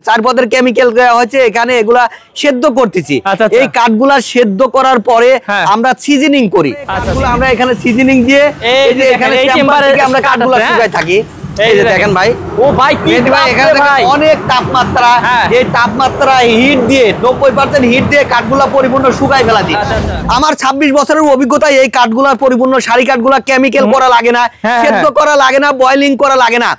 চার পদের কেমিক্যাল দেওয়া হয়েছে এখানে, এগুলা সেদ্ধ করতেছি। এই কাঠগুলা সেদ্ধ করার পরে আমরা সিজনিং করি। আমরা এখানে সিজনিং দিয়ে এখানে আমরা কাঠগুলা শুকাই থাকি। এই যে দেখেন ভাই, ও ভাই কি ভাই, এখানে অনেক তাপমাত্রা, এই তাপমাত্রা হিট দিয়ে 90% হিট দিয়ে কাঠগুলা পরিপূর্ণ শুকাই ফেলা দিই। আমার 26 বছরের অভিজ্ঞতা, এই কাঠগুলা পরিপূর্ণ সারি কাঠগুলা কেমিক্যাল করা লাগে না, সেদ্ধ করা লাগে না, বয়লিং করা লাগে না।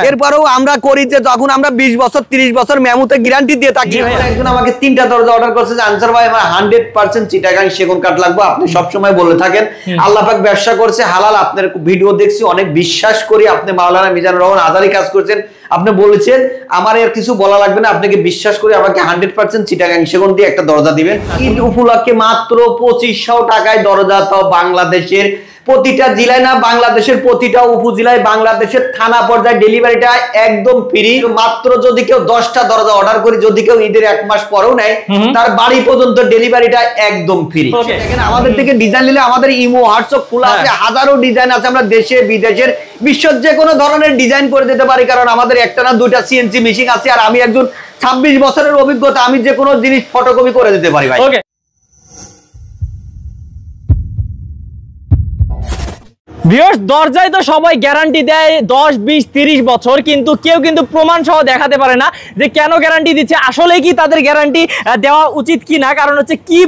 এরপরেও আমরা করি যে যখন আমরা 20 বছর 30 বছর মেমুতে গ্যারান্টি দিয়ে থাকি। একজন আমাকে 3টা দরজা অর্ডার করছে যে আনসার ভাই আমার 100% চিটাগাং সেগুন কাঠ লাগবে। আপনি সব সময় বলে থাকেন আল্লাহ পাক ব্যবসা করছে হালাল, আপনার ভিডিও দেখছি অনেক বিশ্বাস করি, আপনি মাওলানা মিজানুর রহমান আজারি কাজ করছেন। আপনি বলেছেন আমার আর কিছু বলা লাগবে না, আপনাকে বিশ্বাস করে আমাকে 100% চিটাগাং সেগুন দিয়ে একটা দরজা দিবেন। ঈদ উপলক্ষে মাত্র 2500 টাকায় দরজা, তাও বাংলাদেশের প্রতিটা জেলায় না, বাংলাদেশের প্রতিটা উপজেলায়, বাংলাদেশের থানা পর্যায়ে ডেলিভারিটা একদম ফ্রি। মাত্র যদি কেউ 10টা দরজা অর্ডার করি, যদি কেউ ঈদের 1 মাস পরেও নেয়, তার বাড়ি পর্যন্ত ডেলিভারিটা একদম ফ্রি। দেখেন আমাদের থেকে ডিজাইন নিলে আমাদের ইমো হোয়াটসঅ্যাপ খোলা আছে, হাজারো ডিজাইন আছে। আমরা দেশে বিদেশের বিশ্বের যে কোনো ধরনের ডিজাইন করে দিতে পারি, কারণ আমাদের একটা না 2টা সিএনসি মেশিন আছে। আর আমি একজন 26 বছরের অভিজ্ঞতা, আমি যে কোনো জিনিস ফটোকপি করে দিতে পারি ভাই। ভিউয়ার্স, দরজায় তো সবাই গ্যারান্টি দেয় 10, 20, 30 বছর, কিন্তু কেউ কিন্তু প্রমাণ সহ দেখাতে পারে না যে কেন গ্যারান্টি দিচ্ছে, আসলে কি তাদের গ্যারান্টি দেওয়া উচিত কি না, কারণ হচ্ছে কি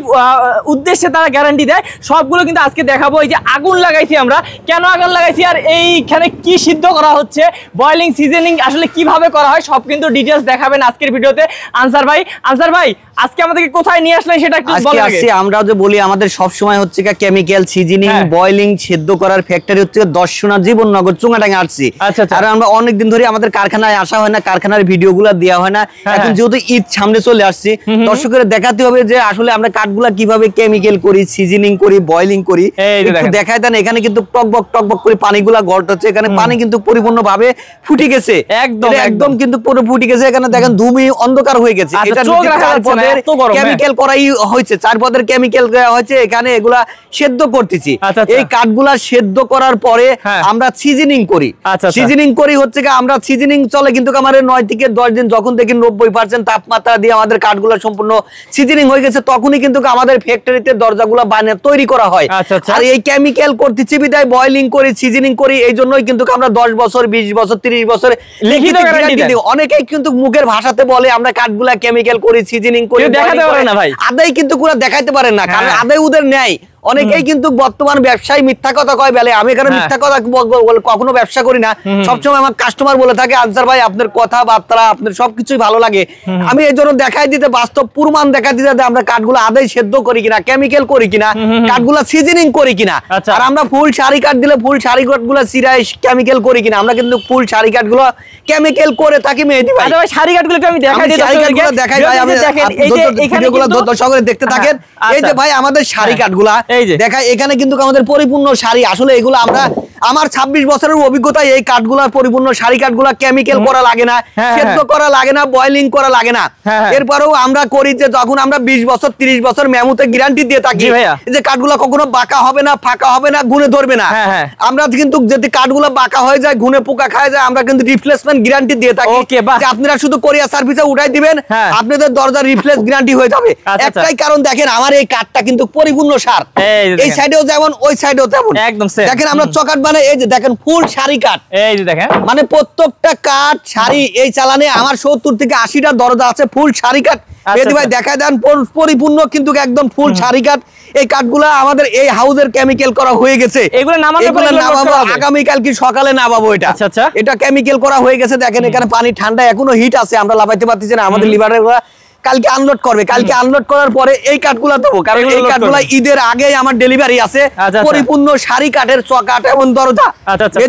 উদ্দেশ্যে তারা গ্যারান্টি দেয় সবগুলো কিন্তু আজকে দেখাবো। এই যে আগুন লাগাইছি আমরা, কেন আগুন লাগাইছি, আর এইখানে কি সিদ্ধ করা হচ্ছে, বয়লিং সিজনিং আসলে কিভাবে করা হয়, সব কিন্তু ডিটেইলস দেখাবেন আজকের ভিডিওতে আনসার ভাই। আনসার ভাই, আজকে আমাদেরকে কোথায় নিয়ে আসলেন সেটা একটু বলেন। আজকে আমরা যে বলি আমাদের সব সময় হচ্ছে কেমিক্যাল সিজনিং বয়লিং সেদ্ধ করার ফ্যাক্টরি হচ্ছে দর্শনা জীবননগর চুঙ্গাডাঙ্গা আসছি। আর আমরা অনেকদিন ধরে আমাদের কারখানায় আসা হয় না, কারখানার ভিডিওগুলো দেওয়া হয় না। এখন যেহেতু ঈদ সামনে চলে আসছে, দর্শকের দেখাতে হবে যে আসলে আমরা কাঠগুলা কিভাবে কেমিক্যাল করি, সিজনিং করি, বয়লিং করি, একটু দেখায় দেন। এখানে কিন্তু টকবক টকবক করে পানিগুলা গড় হচ্ছে, এখানে পানি কিন্তু পরিপূর্ণভাবে ফুটে গেছে, একদম কিন্তু পুরো ফুটে গেছে। এখানে দেখেন ধুমি অন্ধকার হয়ে গেছে। এটা কেমিক্যাল করাই হয়েছে, 4 পদের কেমিক্যাল দেওয়া হয়েছে এখানে, এগুলা সেদ্ধ করতেছি। এই কাঠগুলা সেদ্ধ করার পরে আমরা সিজনিং করি। সিজনিং করি হচ্ছে আমরা সিজনিং চলে কিন্তু আমাদের 9 থেকে 10 দিন, যখন দেখি 90% তাপমাত্রা দিয়ে আমাদের কাঠগুলা সম্পূর্ণ সিজনিং হয়ে গেছে, তখনই কিন্তু আমাদের ফ্যাক্টরিতে দরজাগুলা বানিয়ে তৈরি করা হয়। আর এই কেমিক্যাল করতেছি বিদায় বয়লিং করি, সিজনিং করি, এই জন্যই কিন্তু আমরা 10 বছর 20 বছর 30 বছর লিখিত গ্যারান্টি দিই। অনেকেই কিন্তু মুখের ভাষাতে বলে আমরা কাঠগুলা কেমিক্যাল করি, সিজনিং করি, দেখাতে পারে না ভাই, আদাই কিন্তু পুরো দেখাইতে পারেন না, কারণ আদাই ওদের নেয়। অনেকেই কিন্তু বর্তমান ব্যবসায়ী মিথ্যা কথা কয় বলে, আমি এখানে মিথ্যা কথা কখনো ব্যবসা করি না। সবসময় আমার কাস্টমার বলে থাকে আনসার ভাই আপনার কথাবার্তা আপনার সবকিছুই ভালো লাগে। আমি এই জন্য দেখাই দিতে, বাস্তব প্রমাণ দেখাই দিতে আমরা কাঠগুলো আদায় সেদ্ধ করি কিনা, কেমিক্যাল করি কিনা, কাঠগুলো সিজনিং করি কিনা। আর আমরা ফুল সারি কাঠ দিলে ফুল সারি কাঠগুলো চিরাই কেমিক্যাল করি কিনা, আমরা কিন্তু ফুল সারি কাঠগুলো কেমিক্যাল করে থাকি। মেহেদী ভাই সারি কাঠগুলো আমি দেখাই দিই, দেখাই ভাই, আমি ভিডিওগুলো দর্শকরা দেখতে থাকেন। এই যে ভাই আমাদের সারি কাঠগুলা দেখাই, এখানে কিন্তু আমাদের পরিপূর্ণ শাড়ি। আসলে এগুলো আমার 26 বছরের অভিজ্ঞতা, এই কাঠগুলার পরিপূর্ণ শাড়ি কাঠগুলা কেমিক্যাল করা লাগে না, সেদ্ধ করা লাগে না, বয়লিং করা লাগে না। এরপরেও আমরা করি যে যখন আমরা 20 বছর 30 বছর মেমুতে গ্যারান্টি দিয়ে থাকি যে কাঠগুলা কখনো বাঁকা হবে না, ফাঁকা হবে না, গুনে ধরবে না। আমরা কিন্তু যদি কাঠগুলা বাঁকা হয়ে যায়, গুনে পোকা খায় যায়, আমরা কিন্তু রিপ্লেসমেন্ট গ্যারান্টি দিয়ে থাকি যে আপনারা শুধু কোরিয়ার সার্ভিসে উঠাই দিবেন, আপনাদের দরজা রিপ্লেস গ্যারান্টি হয়ে যাবে। একটাই কারণ, দেখেন আমার এই কাঠটা কিন্তু পরিপূর্ণ সার, এই সাইডেও যেমন ওই সাইডেও তেমন একদম দেখেন আমরা চকাট বানাই। এই যে দেখেন ফুল শাড়ি কাঠ, এই যে দেখেন মানে প্রত্যেকটা কাঠ শাড়ি। এই চালানে আমার 70 থেকে 80টা দরজা আছে ফুল শাড়ি কাঠ। মেহেদী ভাই দেখায় দেন পরিপূর্ণ কিন্তু একদম ফুল শাড়ি কাঠ। এই কাঠগুলা আমাদের এই হাউজের কেমিক্যাল করা হয়ে গেছে, এগুলো নামাবো আগামীকাল কি সকালে নামাবো। এটা এটা কেমিক্যাল করা হয়ে গেছে। দেখেন এখানে পানি ঠান্ডা, এখনো হিট আছে, আমরা লাগাইতে পারতেছি না। আমাদের লিভারের কালকে আনলোড করবে, কালকে আনলোড করার পরে এই কাঠগুলা দেবো, কারণ এই কাঠগুলা ঈদের আগে আমার ডেলিভারি আছে। পরিপূর্ণ শাড়ি কাঠের চকাট এবং দরজা।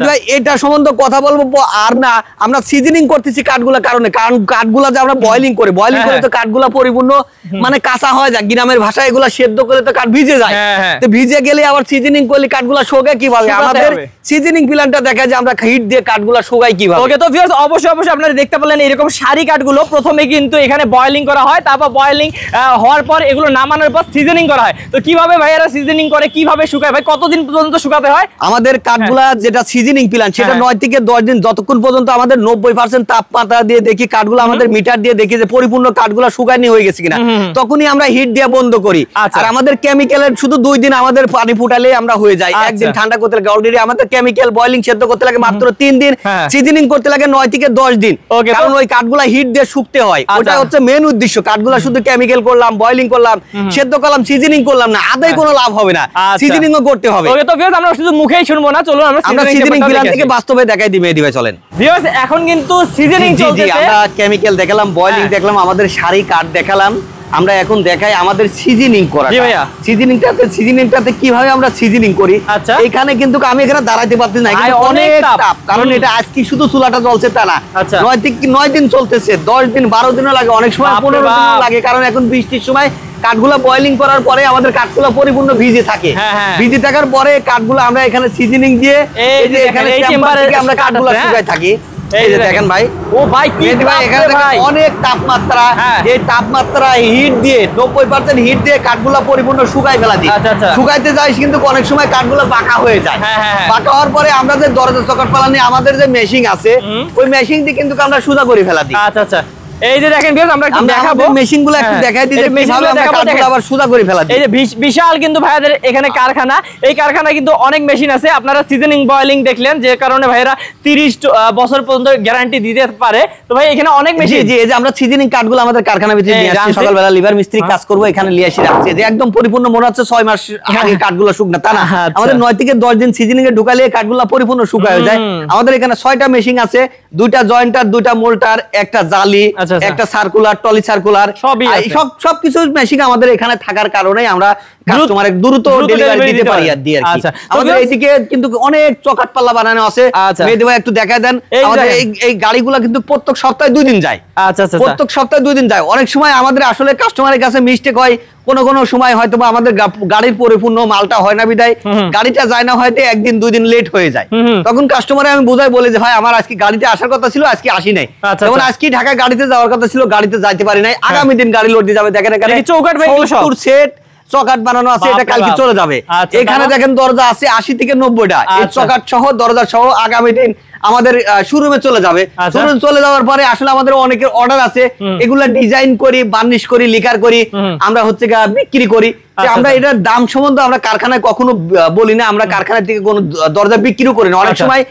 ভাই এটা সম্বন্ধে কথা বলবো আর না, আমরা সিজনিং করতেছি কাঠগুলা কারণে, কারণ কাঠগুলা যে আমরা বয়লিং করে, বয়লিং করে তো কাঠগুলা পরিপূর্ণ মানে কাঁচা হয়ে যায়, গ্রামের ভাষায় এগুলা সেদ্ধ করে তো কাঠ ভিজে যায়। তো ভিজে গেলে আবার সিজনিং করলে কাঠগুলা শোকে কিভাবে, আমাদের সিজনিং প্ল্যানটা দেখা যায় আমরা হিট দিয়ে কাঠগুলা শোকাই কিভাবে। ওকে, তো ভিউয়ার্স অবশ্যই আপনারা দেখতে পেলেন এরকম শাড়ি কাঠগুলো প্রথমে কিন্তু এখানে বয়লিং করা হয়, তারপর বয়েলিং হওয়ার পর এগুলো নামানোর পর সিজনিং করা হয়। তো কিভাবে ভাইয়ারা সিজনিং করে, কিভাবে শুকায় ভাই, কতদিন পর্যন্ত শুকাতে হয়? আমাদের কাঠগুলা যেটা সিজনিং প্ল্যান সেটা 9 থেকে 10 দিন, যতক্ষণ পর্যন্ত আমাদের 90% তাপমাত্রা দিয়ে দেখি কাঠগুলো, আমাদের মিটার দিয়ে দেখি যে পরিপূর্ণ কাঠগুলা শুকায়নি হয়ে গেছে কিনা, তখনই আমরা হিট দিয়ে বন্ধ করি। আর আমাদের কেমিক্যালের শুধু 2 দিন আমাদের পানি ফুটালে আমরা হয়ে যায়। একদিন ঠান্ডা করতে লাগে, অলরেডি আমাদের কেমিক্যাল বয়লিং সেদ্ধ করতে লাগে মাত্র 3 দিন, সিজনিং করতে লাগে 9 থেকে 10 দিন, কারণ ওই কাঠগুলা হিট দিয়ে শুকতে হয়। ওটা হচ্ছে মেন উদ্দেশ্য। কাঠগুলা শুধু কেমিক্যাল করলাম, বয়লিং করলাম, সেদ্ধ করলাম, সিজনিং করলাম না, আদায় কোনো লাভ হবে না, সিজনিংও করতে হবে। ওকে, তো ভিউয়ার্স আমরা শুধু মুখেই শুনবো না, চলুন আমরা সিজনিং প্ল্যান থেকে বাস্তবে দেখাই দিই মেহেদী ভাই, চলেন। ভিউয়ার্স এখন কিন্তু সিজনিং চলতেছে, আমরা কেমিক্যাল দেখালাম, বয়লিং দেখলাম, আমাদের সারি কাঠ দেখালাম, আমরা এখন দেখাই আমাদের সিজনিং করা। জি ভাইয়া, সিজনিংটাতে কিভাবে আমরা সিজনিং করি। এখানে কিন্তু আমি এখানে দাঁড়াতে পারছি না, অনেক তাপ, কারণ এটা আজকে শুধু চুলাটা জ্বলছে তা না, 9 দিন চলতেছে, 10 দিন 12 দিনও লাগে, অনেক সময় 15 দিনও লাগে, কারণ এখন বৃষ্টির সময় কাঠগুলা বয়লিং করার পরে আমাদের কাঠগুলা পরিপূর্ণ ভিজে থাকে। ভিজে থাকার পরে কাঠগুলা আমরা এখানে সিজনিং দিয়ে এই যে এখানে চেম্বার থেকে আমরা কাঠগুলা শুকায় থাকি। এই যে দেখেন ভাই, ও ভাই কি ভাই, এখানে অনেক তাপমাত্রা, এই তাপমাত্রা হিট দিয়ে 90% হিট দিয়ে কাঠগুলা পরিপূর্ণ শুকায় ফেলা দিই। শুকাইতে যাই কিন্তু অনেক সময় কাঠগুলা বাঁকা হয়ে যায়। বাঁকা হওয়ার পরে আমরা যে দরজা চকাট পালানি আমাদের যে মেশিন আছে, ওই মেশিন দিয়ে কিন্তু আমরা সোজা করে ফেলা দিই। আচ্ছা আচ্ছা, এই যে দেখেন ভিউয়ার্স আমরা একটু দেখাবো, মেশিনগুলো একটু দেখাই দিই যে কিভাবে আমরা কাঠগুলো আবার সোজা করে ফেলা দিই। এই যে বিশাল কিন্তু ভাইয়াদের এখানে কারখানা, এই কারখানায় কিন্তু অনেক মেশিন আছে। আপনারা সিজনিং বয়লিং দেখলেন, যে কারণে ভাইরা 30 বছর পর্যন্ত গ্যারান্টি দিতে পারে। তো ভাই এখানে অনেক মেশিন, জি এই যে আমরা সিজনিং কাঠগুলো আমাদের কারখানার ভিতরে নিয়ে আসছি, সকালবেলা লিভার মিস্ত্রি কাজ করব এখানে নিয়ে এসে রাখছি, যে একদম পরিপূর্ণ মনে হচ্ছে 6 মাস আগে কাঠগুলো শুকনা, তা না, আমাদের 9 থেকে 10 দিন সিজনিং এ ঢুকালে কাঠগুলো পরিপূর্ণ শুকায় হয়ে যায়। আমাদের এখানে 6টা মেশিন আছে, 2টা জয়েন্টার, 2টা মোল্টার, একটা জালি, একটা সার্কুলার, টলি সার্কুলার, সবকিছু মেশিন আমাদের এখানে থাকার কারণে আমরা কাস্টমারে দ্রুত ডেলিভারি দিতে পারি আর দিয়ে আর কি। আমাদের এইদিকে কিন্তু অনেক চকাট পাল্লা বানানো আছে, মেহেদী ভাই একটু দেখায় দেন। আমাদের এই গাড়িগুলো কিন্তু প্রত্যেক সপ্তাহে 2 দিন যায়। প্রত্যেক সপ্তাহে 2 দিন যায়। অনেক সময় আমাদের আসলে কাস্টমারের কাছে মিস্টেক হয়, কোন সময় হয়তো বা আমাদের গাড়ির পরিপূর্ণ মালটা হয় না বিদায় গাড়িটা যায় না, হয়তো 1 দিন 2 দিন লেট হয়ে যায়। তখন কাস্টমারে আমি বোঝাই বলে যে ভাই আমার আজকে গাড়িতে আসার কথা ছিল, আজকে আসি নাই, যেমন আজকে ঢাকায় গাড়িতে যাওয়ার কথা ছিল, গাড়িতে যাইতে পারি নাই, আগামী দিন গাড়ি লোড দিয়ে যাবে। দেখেন এখানে চৌকাট সেট চকাট বানানো আছে, এটা কালকে চলে যাবে। এখানে দেখেন দরজা আছে 80 থেকে 90টা, এই চকাট সহ দরজা সহ আগামী দিন আমাদের শোরুমে চলে যাবে। শোরুমে চলে যাওয়ার পরে আসলে আমাদের অনেকের অর্ডার আছে, এগুলা ডিজাইন করি, বার্নিশ করি, লিকার করি, আমরা হচ্ছে বিক্রি করি। আমরা এটার দাম সম্বন্ধে আমরা কারখানায় কখনো বলি না, আমরা কারখানা থেকে কোনো দরজা বিক্রিও করি না। অনেক সময়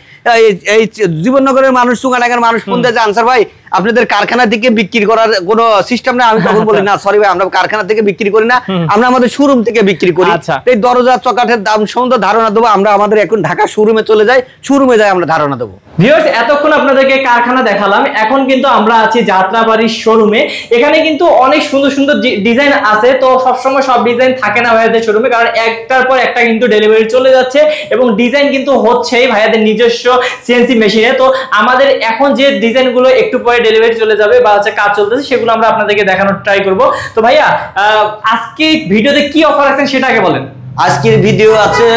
এই জীবননগরের মানুষ, চুঙ্গাডাঙ্গার মানুষ ফোন দেয়, আনসার ভাই আপনাদের কারখানা থেকে বিক্রি করার কোনো সিস্টেম না। আমি তখন বলি না, সরি ভাই, আমরা কারখানা থেকে বিক্রি করি না, আমরা আমাদের শোরুম থেকে বিক্রি করি। এই দরজা চকাটের দাম সম্বন্ধে ধারণা দেবো, আমরা আমাদের এখন ঢাকা শোরুমে চলে যাই, শোরুমে যাই আমরা ধারণা দেবো। ভিউয়ার্স এতক্ষণ আপনাদেরকে কারখানা দেখালাম, এখন কিন্তু আমরা আছি যাত্রাবাড়ির শোরুমে। এখানে কিন্তু অনেক সুন্দর সুন্দর ডিজাইন আছে, তো সবসময় সব ডিজাইন থাকে না ভাইয়াদের শোরুমে, কারণ একটার পর একটা কিন্তু ডেলিভারি চলে যাচ্ছে এবং ডিজাইন কিন্তু হচ্ছেই ভাইয়াদের নিজস্ব সিএনসি মেশিনে। তো আমাদের এখন যে ডিজাইনগুলো একটু পরে ডেলিভারি চলে যাবে বা হচ্ছে কাজ চলতেছে, সেগুলো আমরা আপনাদেরকে দেখানোর ট্রাই করব। তো ভাইয়া আজকে ভিডিওতে কি অফার আছে সেটা আগে বলেন। আজকের ভিডিও আছে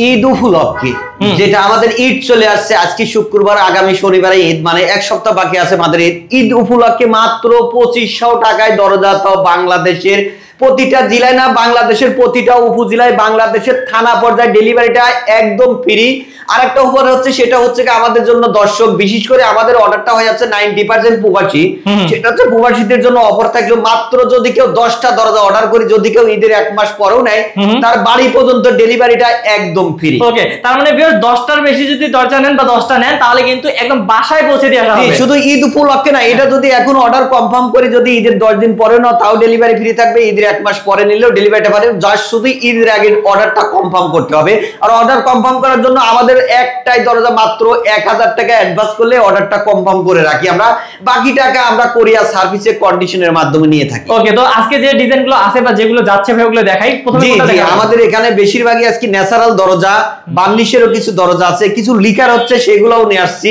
ঈদ উপলক্ষে, যেটা আমাদের ঈদ চলে আসছে, আজকে শুক্রবার, আগামী শনিবারে ঈদ, মানে 1 সপ্তাহ বাকি আছে আমাদের ঈদ। ঈদ উপলক্ষে মাত্র 2500 টাকায় দরজা, তাও বাংলাদেশের প্রতিটা জেলায় না, বাংলাদেশের প্রতিটা উপজেলায়, বাংলাদেশের থানা পর্যায়ে ডেলিভারিটা একদম ফ্রি। আরেকটা অফার হচ্ছে, সেটা হচ্ছে আমাদের জন্য দর্শক, বিশেষ করে আমাদের অর্ডারটা হয়ে যাচ্ছে 90% প্রবাসী, সেটা হচ্ছে প্রবাসীদের জন্য অফার থাকলো মাত্র যদি কেউ 10টা দরজা অর্ডার করি, যদি কেউ ঈদের 1 মাস পরেও নেয়, তার বাড়ি পর্যন্ত ডেলিভারিটা একদম ফ্রি। ওকে, তার মানে ভিউয়ার্স 10টার বেশি যদি দরজা নেন বা 10টা নেন, তাহলে কিন্তু একদম বাসায় পৌঁছে দিয়ে আসা হবে। শুধু ঈদ উপলক্ষে না, এটা যদি এখন অর্ডার কনফার্ম করি, যদি ঈদের 10 দিন পরে নাও তাও ডেলিভারি ফ্রি থাকবে, ঈদের 1 মাস পরে নিলেও ডেলিভারিটা পাবে। জাস্ট শুধু ঈদের আগে অর্ডারটা কনফার্ম করতে হবে। আর অর্ডার কনফার্ম করার জন্য আমাদের একটাই দরজা, মাত্র 1000 টাকা অ্যাডভান্স করলে অর্ডারটা কনফার্ম করে রাখি আমরা, বাকি টাকা আমরা কোরিয়ার সার্ভিসের কন্ডিশনের মাধ্যমে নিয়ে থাকি। ওকে, তো আজকে যে ডিজাইনগুলো আছে বা যেগুলো যাচ্ছে ভাই ওগুলো দেখাই। প্রথমে আমাদের এখানে বেশিরভাগই আজকে ন্যাচারাল দরজা, বার্নিশেরও কিছু দরজা আছে, কিছু লিকার হচ্ছে, সেগুলোও নিয়ে আসছি।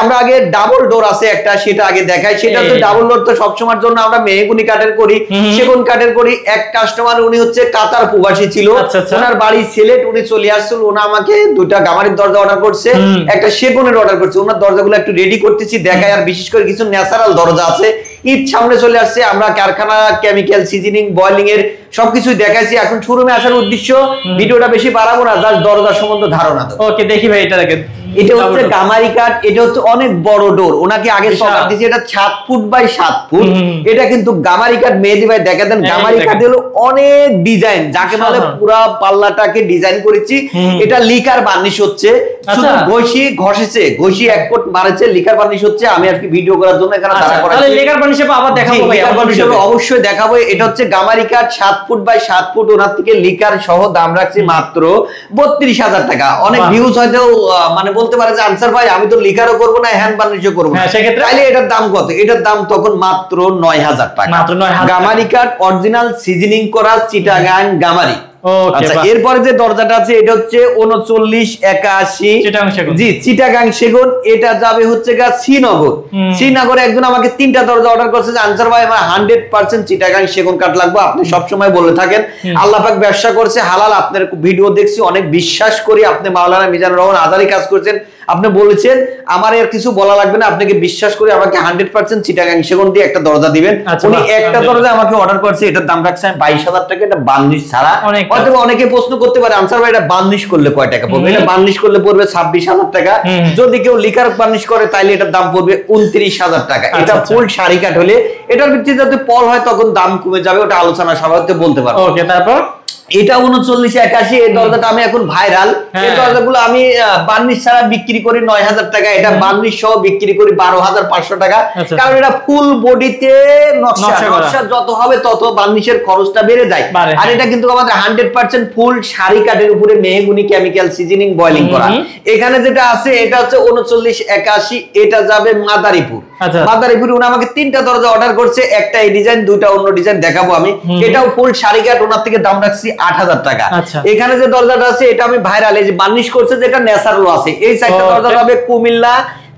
আমরা আগে ডাবল ডোর আছে একটা, সেটা আগে দেখাই। সেটা তো ডাবল ডোর তো সবসময়ের জন্য আমরা মেহগুনি কাঠের করি, সেগুন কাঠের করি, করি। এক কাস্টমার উনি হচ্ছে কাতার প্রবাসী ছিল, ওনার বাড়ি সিলেট, উনি চলে আসছিল, উনি আমাকে দুইটা গামারির দরজা অর্ডার করছে, একটা সেগুনের অর্ডার করছে। ওনার দরজাগুলো একটু রেডি করতেছি, দেখায়। আর বিশেষ করে কিছু ন্যাচারাল দরজা আছে, ঈদ সামনে চলে আসছে, আমরা কারখানা কেমিক্যাল সিজনিং বয়লিং এর সবকিছুই দেখাইছি। এখন শোরুমে আসার উদ্দেশ্য, ভিডিওটা বেশি বাড়াবো না, জাস্ট দরজা সম্বন্ধে ধারণা দাও। ওকে, দেখি ভাই এটা দেখেন। এটা হচ্ছে গামারি কাঠ, এটা হচ্ছে অনেক বড় ডোর। ওনাকে আগে সকাল দিয়েছি, এটা 7 ফুট বাই 7 ফুট। এটা কিন্তু গামারি কাঠ। মেহেদী ভাই দেখা দেন, গামারি কাঠ হলো অনেক ডিজাইন, যাকে বলে পুরা পাল্লাটাকে ডিজাইন করেছি। এটা লিকার বার্নিশ হচ্ছে, শুধু ঘষি ঘষেছে, ঘষি এক কোট মারেছে, লিকার বার্নিশ হচ্ছে। আমি আজকে ভিডিও করার জন্য এখানে দাঁড়া করা। তাহলে লিকার বার্নিশে আবার দেখাবো ভাই, লিকার বার্নিশে অবশ্যই দেখাবো। এটা হচ্ছে গামারি কাঠ 7 ফুট বাই 7 ফুট। ওনার থেকে লিকার সহ দাম রাখছি মাত্র 32,000 টাকা। অনেক ভিউজ হয়তো মানে বলতে পারে যে আনসার ভাই আমি তো লিকারও করব না, হ্যান্ড বার্নিশও করব না, তাহলে এটার দাম কত? এটার দাম তখন মাত্র 9,000 টাকা। গামারি কাঠ অরিজিনাল সিজনিং করা চিটাগাং গামারি। আচ্ছা, এরপরে যে দরজাটা আছে এটা হচ্ছে 3981 জি চিটাগাং সেগুন। এটা যাবে হচ্ছে শ্রীনগর। শ্রীনগরে একজন আমাকে 3টা দরজা অর্ডার করছে যে আনসার ভাই আমার 100% চিটাগাং সেগুন কাঠ লাগবে। আপনি সবসময় বলে থাকেন আল্লাহ পাক ব্যবসা করছে হালাল, আপনার ভিডিও দেখছি, অনেক বিশ্বাস করি। আপনি মাওলানা মিজানুর রহমান আজারি কাজ করছেন, আপনি বলেছেন আমার আর কিছু বলা লাগবে না, আপনাকে বিশ্বাস করে আমাকে 100% চিটাগাং সেগুন দিয়ে একটা দরজা দিবেন। উনি একটা দরজা আমাকে অর্ডার করছে, এটার দাম রাখছে 22,000 টাকা। এটা বার্নিশ ছাড়া। অথবা অনেকে প্রশ্ন করতে পারে আনসার ভাই এটা বার্নিশ করলে কয় টাকা পড়বে? এটা বার্নিশ করলে পড়বে 26,000 টাকা। যদি কেউ লিকার বার্নিশ করে তাহলে এটার দাম পড়বে 29,000 টাকা। এটা ফুল শাড়ি কাঠ হলে এটার ভিত্তিতে যদি পল হয় তখন দাম কমে যাবে, ওটা আলোচনা সভাতে বলতে পারবো। ওকে, তারপর এটা 3981। এই দরজাটা আমি এখন ভাইরাল। এই দরজাগুলো আমি বার্নিশ ছাড়া বিক্রি করি 9,000 টাকা, এটা বার্নিশ সহ বিক্রি করি 12,500 টাকা। কারণ এটা ফুল বডিতে নকশা যত হবে তত বার্নিশের খরচটা বেড়ে যায়। আর এটা কিন্তু আমাদের 100% ফুল শাড়ি কাঠের উপরে মেহগুনি কেমিক্যাল সিজনিং বয়লিং করা। এখানে যেটা আছে এটা হচ্ছে 3981। এটা যাবে মাদারীপুর। মাদারীপুরে উনি আমাকে 3টা দরজা অর্ডার করছে, একটা এই ডিজাইন, 2টা অন্য ডিজাইন দেখাবো আমি। এটাও ফুল শাড়ি কাঠ, ওনার থেকে দাম রাখছি 8,000 টাকা। এখানে যে দরজাটা আছে এটা আমি ভাইরাল, এই যে বার্নিশ করছে যেটা ন্যাচারাল আছে। এই সাইডটা দরজা যাবে কুমিল্লা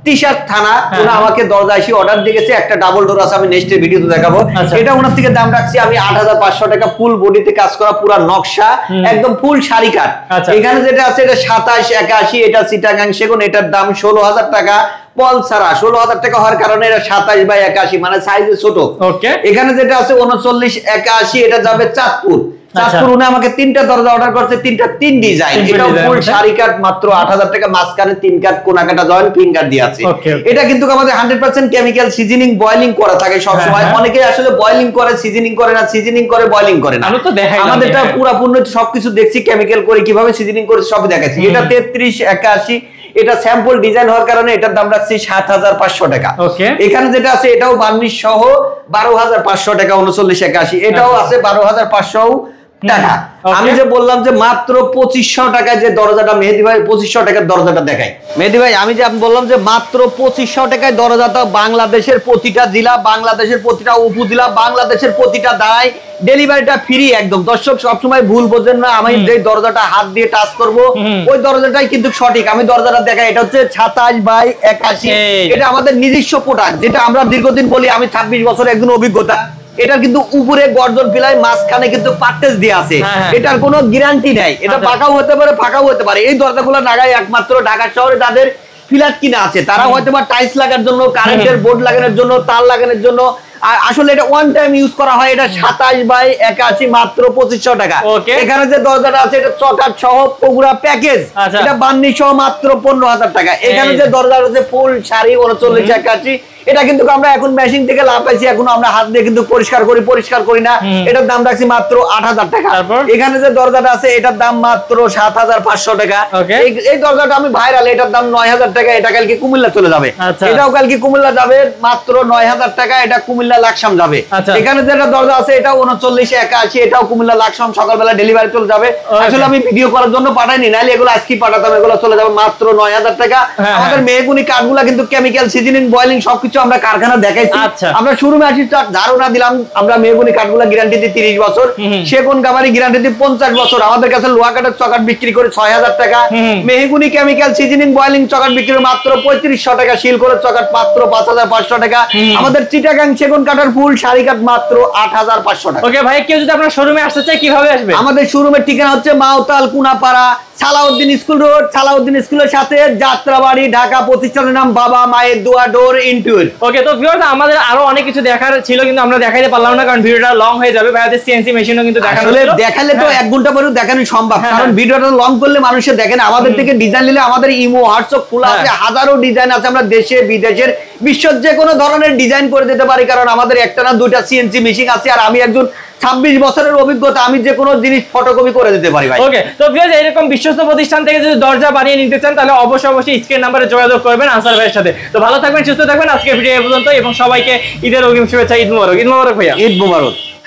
টিশার্ট থানা। ওনা আমাকে দরজা এসে অর্ডার দিয়েছে, একটা ডাবল ডোর আছে, আমি নেক্সট ভিডিওতে দেখাবো। এটা ওনার থেকে দাম রাখছি আমি 8,500 টাকা। ফুল বডিতে কাজ করা, পুরো নকশা, একদম ফুল শাড়ি কাঠ। এখানে যেটা আছে এটা 2781। এটা চিটাগাং সেগুন, এটার দাম 16,000 টাকা। পল ছাড়া 16,000 টাকা হওয়ার কারণে এটা 27/81, মানে সাইজে ছোট। এখানে যেটা আছে 3981, এটা যাবে চাঁদপুর। চাঁদপুর উনি আমাকে 3টা দরজা অর্ডার করছে, 3 ডিজাইন। এটা ফুল শাড়ি কাঠ, মাত্র 8,000 টাকা। মাঝখানে 3 কাঠ কোনা কাটা জয়েন্ট ফিঙ্গার দিয়ে আছে। এটা কিন্তু আমাদের 100% কেমিক্যাল সিজনিং বয়লিং করা থাকে সব সময়। অনেকে আসলে বয়লিং করে সিজনিং করে না, সিজনিং করে বয়লিং করে না। আমাদেরটা পুরোপূর্ণ সবকিছু দেখছি, কেমিক্যাল করে কিভাবে সিজনিং করে সব দেখাচ্ছি। এটা 3381। এটা স্যাম্পল ডিজাইন হওয়ার কারণে এটার দাম রাখছি 7,500 টাকা। এখানে যেটা আছে এটাও বার্নিশ সহ 12,500 টাকা। 3981 এটাও আছে 12,500 টাকা। আমি যে বললাম যে মাত্র 2500 টাকায় যে দরজাটা, মেহেদী ভাই 2500 টাকার দরজাটা দেখাই। মেহেদী ভাই আমি যে বললাম যে মাত্র 2500 টাকায় দরজাটা, বাংলাদেশের প্রতিটা জেলা, বাংলাদেশের প্রতিটা উপজেলা, বাংলাদেশের প্রতিটা দাঁড়ায়, ডেলিভারিটা ফ্রি একদম। দর্শক সবসময় ভুল বোঝেন না, আমি যে দরজাটা হাত দিয়ে টাচ করব ওই দরজাটাই কিন্তু সঠিক। আমি দরজাটা দেখাই, এটা হচ্ছে 27/81। এটা আমাদের নিজস্ব প্রোডাক্ট, যেটা আমরা দীর্ঘদিন বলি। আমি 26 বছর একজন অভিজ্ঞতা। এটা কিন্তু উপরে গর্জন পিলাই, মাঝখানে কিন্তু পার্টেজ দিয়ে আছে। এটার কোনো গ্যারান্টি নাই, এটা পাকাও হতে পারে ফাঁকাও হতে পারে। এই দরজাগুলো লাগায় একমাত্র ঢাকা শহরে যাদের ফ্ল্যাট কিনা আছে, তারা হয়তো বা টাইলস লাগানোর জন্য, কারেন্টের বোর্ড লাগানোর জন্য, তার লাগানোর জন্য। আর আসলে এটা ওয়ান টাইম ইউজ করা হয়। এটা 27/81, মাত্র 2500 টাকা। এখানে যে দরজাটা আছে এটা চকাট সহ পুরো প্যাকেজ, এটা বার্নিশ সহ মাত্র 15,000 টাকা। এখানে যে দরজাটা আছে ফুল শাড়ি 3981। এটা কিন্তু আমরা এখন মেশিন থেকে লাভ পাইছি, এখন আমরা হাত দিয়ে কিন্তু পরিষ্কার করি না। এটার দাম রাখছি মাত্র 8,000 টাকা। এখানে যে দরজাটা আছে এটার দাম মাত্র 7,500 টাকা। এই দরজাটা আমি ভাইরাল, এটার দাম 9,000 টাকা। এটা কালকে কুমিল্লা চলে যাবে, এটাও কালকে কুমিল্লা যাবে মাত্র 9,000 টাকা। এটা কুমিল্লা লাকসাম যাবে। এখানে যেটা দরজা আছে এটা 3981, এটাও কুমিল্লা লাকসাম, সকালবেলা ডেলিভারি চলে যাবে। আসলে আমি ভিডিও করার জন্য পাঠাইনি, নাহলে এগুলো আজকে পাঠাতাম। এগুলো চলে যাবে মাত্র 9,000 টাকা। আমাদের মেহগুনি কাঠগুলা কিন্তু কেমিক্যাল সিজনিং বয়লিং সবকিছু কিছু আমরা কারখানা দেখাইছি। আচ্ছা। আমরা শোরুমে আসি ধারণা দিলাম আমরা মেহগনি কাঠগুলা গ্যারান্টি দিই 30 বছর, সেগুন কামারি গ্যারান্টি দিই 50 বছর। আমাদের কাছে লোহা কাঠের চকাট বিক্রি করে 6000 টাকা, মেহগনি কেমিক্যাল সিজনিং বয়েলিং চকাট বিক্রি করে মাত্র 3500 টাকা, শিল করে চকাট মাত্র 5500 টাকা। আমাদের চিটাগাং সেগুন কাঠের ফুল শাড়ি কাঠ মাত্র 8500 টাকা। ওকে ভাই, কেউ যদি আপনার শোরুমে আসতে চায় কিভাবে আসবে? আমাদের শোরুমের ঠিকানা হচ্ছে মাওতাল কুনাপাড়া, সালাউদ্দিন স্কুল রোড, সালাউদ্দিন স্কুলের সাথে যাত্রাবাড়ি, ঢাকা। প্রতিষ্ঠানের নাম বাবা মায়ের দোয়া ডোর ইনটুর। ওকে, তো ভিউয়ার্স আমাদের আরো অনেক কিছু দেখার ছিল কিন্তু আমরা দেখাইতে পারলাম না, কারণ ভিডিওটা লং হয়ে যাবে। ভাইয়াদের সিএনসি মেশিনও কিন্তু দেখানো আসলে ছিল। দেখালে তো 1 ঘন্টা পরেও দেখানো সম্ভব, কারণ ভিডিওটা লং করলে মানুষে দেখে না। আমাদের থেকে ডিজাইন নিলে আমাদের ইমো হোয়াটসঅ্যাপ খোলা আছে, হাজারো ডিজাইন আছে। আমরা দেশে বিদেশের বিশ্বের যে কোনো ধরনের ডিজাইন করে দিতে পারি, কারণ আমাদের একটা না দুইটা সিএনসি মেশিন আছে। আর আমি একজন 26 বছরের অভিজ্ঞতা, আমি যে কোনো জিনিস ফটোকপি করে দিতে পারি ভাই। ওকে, তো ভিউয়ার্স এরকম বিশ্বস্ত প্রতিষ্ঠান থেকে যদি দরজা বানিয়ে নিতে চান তাহলে অবশ্যই স্ক্রিন নাম্বারে যোগাযোগ করবেন আনসার ভাইয়ের সাথে। তো ভালো থাকবেন, সুস্থ থাকবেন। আজকে ভিডিও এই পর্যন্ত এবং সবাইকে ঈদের অগ্রিম শুভেচ্ছা। ঈদ মোবারক। ঈদ মোবারক ভাইয়া। ঈদ মোবারক।